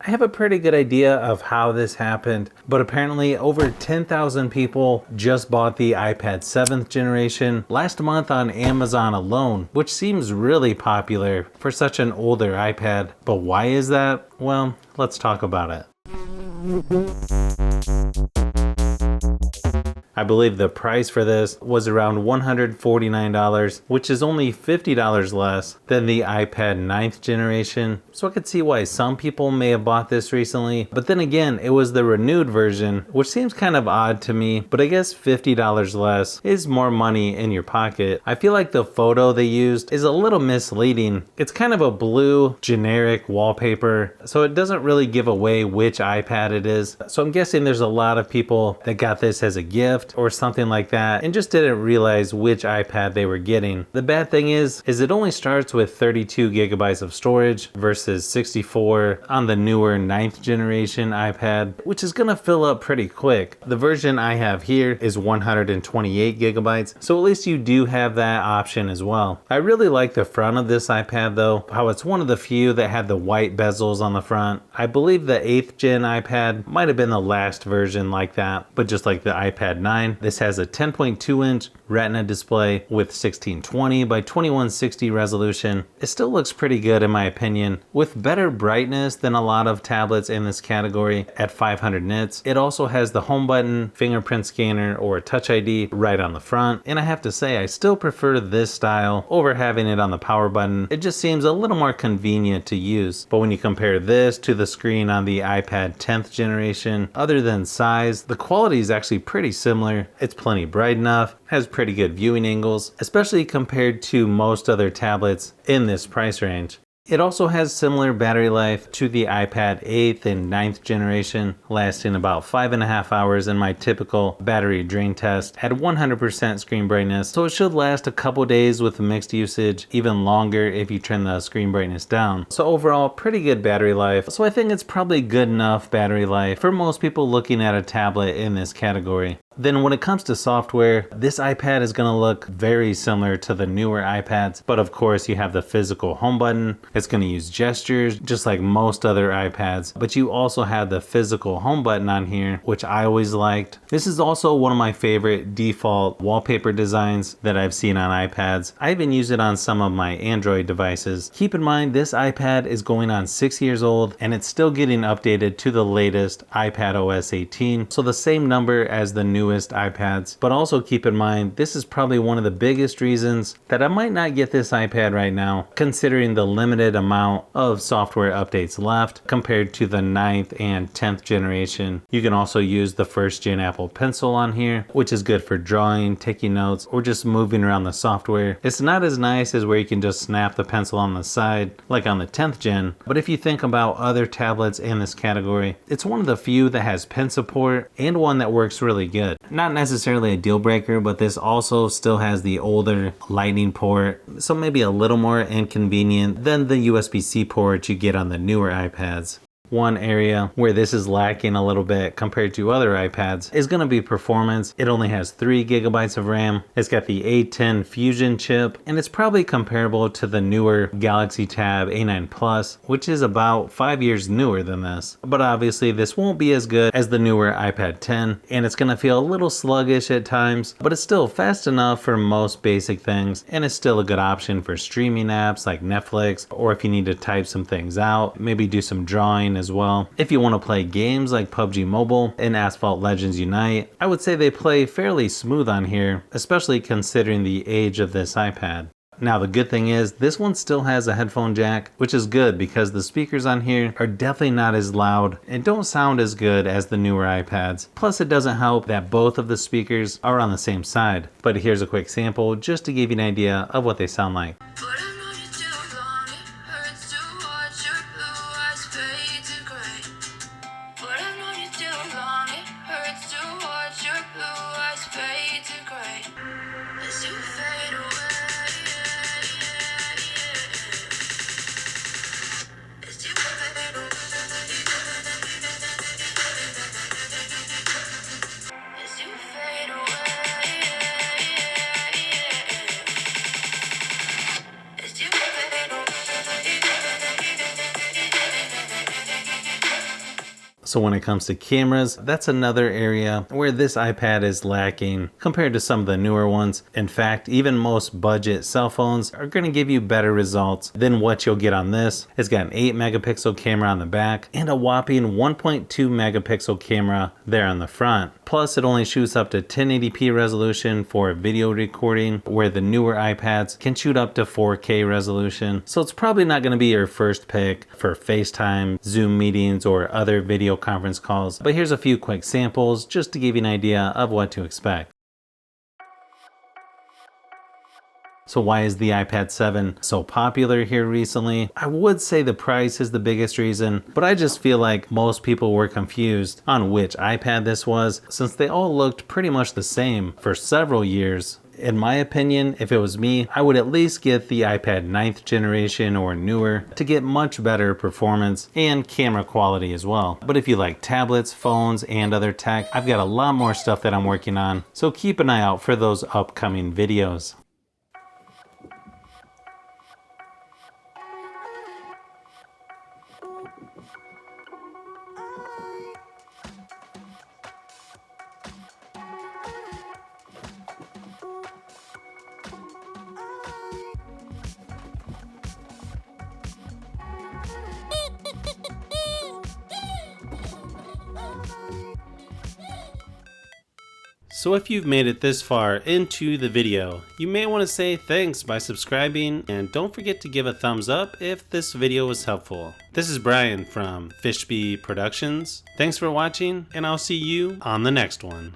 I have a pretty good idea of how this happened, but apparently over 10,000 people just bought the iPad 7th generation last month on Amazon alone, which seems really popular for such an older iPad. But why is that? Well, let's talk about it. I believe the price for this was around $149, which is only $50 less than the iPad 9th generation. So I could see why some people may have bought this recently. But then again, it was the renewed version, which seems kind of odd to me. But I guess $50 less is more money in your pocket. I feel like the photo they used is a little misleading. It's kind of a blue generic wallpaper, so it doesn't really give away which iPad it is. So I'm guessing there's a lot of people that got this as a gift or something like that and just didn't realize which iPad they were getting. The bad thing is it only starts with 32 gigabytes of storage versus 64 on the newer 9th generation iPad, which is gonna fill up pretty quick. The version I have here is 128 gigabytes, so at least you do have that option as well. I really like the front of this iPad though, how it's one of the few that had the white bezels on the front. I believe the 8th gen iPad might have been the last version like that, but just like the iPad 9, this has a 10.2 inch Retina display with 1620 by 2160 resolution. It still looks pretty good in my opinion, with better brightness than a lot of tablets in this category at 500 nits. It also has the home button, fingerprint scanner, or Touch ID right on the front, and I have to say I still prefer this style over having it on the power button. It just seems a little more convenient to use. But when you compare this to the screen on the iPad 10th generation, other than size, the quality is actually pretty similar. It's plenty bright enough, has pretty good viewing angles, especially compared to most other tablets in this price range. It also has similar battery life to the iPad 8th and 9th generation, lasting about 5.5 hours in my typical battery drain test at 100% screen brightness, so it should last a couple days with mixed usage, even longer if you turn the screen brightness down. So overall, pretty good battery life, so I think it's probably good enough battery life for most people looking at a tablet in this category. Then when it comes to software, this iPad is going to look very similar to the newer iPads, but of course you have the physical home button. It's going to use gestures just like most other iPads, but you also have the physical home button on here, which I always liked. This is also one of my favorite default wallpaper designs that I've seen on iPads. I even use it on some of my Android devices. Keep in mind this iPad is going on 6 years old and it's still getting updated to the latest iPad OS 18, so the same number as the newest iPads. But also keep in mind, this is probably one of the biggest reasons that I might not get this iPad right now, considering the limited amount of software updates left compared to the 9th and 10th generation. You can also use the 1st gen Apple Pencil on here, which is good for drawing, taking notes, or just moving around the software. It's not as nice as where you can just snap the pencil on the side like on the 10th gen, but if you think about other tablets in this category, it's one of the few that has pen support and one that works really good. Not necessarily a deal breaker, but this also still has the older lightning port, so maybe a little more inconvenient than the USB-C port you get on the newer iPads. One area where this is lacking a little bit compared to other iPads is going to be performance. It only has 3 gigabytes of RAM. It's got the A10 Fusion chip, and it's probably comparable to the newer Galaxy Tab A9 Plus, which is about 5 years newer than this. But obviously this won't be as good as the newer iPad 10, and it's going to feel a little sluggish at times, but it's still fast enough for most basic things, and it's still a good option for streaming apps like Netflix, or if you need to type some things out, maybe do some drawing as well. If you want to play games like PUBG Mobile and Asphalt Legends Unite, I would say they play fairly smooth on here, especially considering the age of this iPad. Now the good thing is this one still has a headphone jack, which is good because the speakers on here are definitely not as loud and don't sound as good as the newer iPads. Plus it doesn't help that both of the speakers are on the same side. But here's a quick sample just to give you an idea of what they sound like. So when it comes to cameras, that's another area where this iPad is lacking compared to some of the newer ones. In fact, even most budget cell phones are going to give you better results than what you'll get on this. It's got an 8 megapixel camera on the back and a whopping 1.2 megapixel camera there on the front. Plus, it only shoots up to 1080p resolution for video recording, where the newer iPads can shoot up to 4K resolution. So it's probably not going to be your first pick for FaceTime, Zoom meetings, or other video conference calls. But here's a few quick samples just to give you an idea of what to expect. So why is the iPad 7 so popular here recently? I would say the price is the biggest reason, but I just feel like most people were confused on which iPad this was, since they all looked pretty much the same for several years. In my opinion, if it was me, I would at least get the iPad 9th generation or newer to get much better performance and camera quality as well. But if you like tablets, phones, and other tech, I've got a lot more stuff that I'm working on, so keep an eye out for those upcoming videos. So if you've made it this far into the video, you may want to say thanks by subscribing, and don't forget to give a thumbs up if this video was helpful. This is Brian from Fishbee Productions. Thanks for watching, and I'll see you on the next one.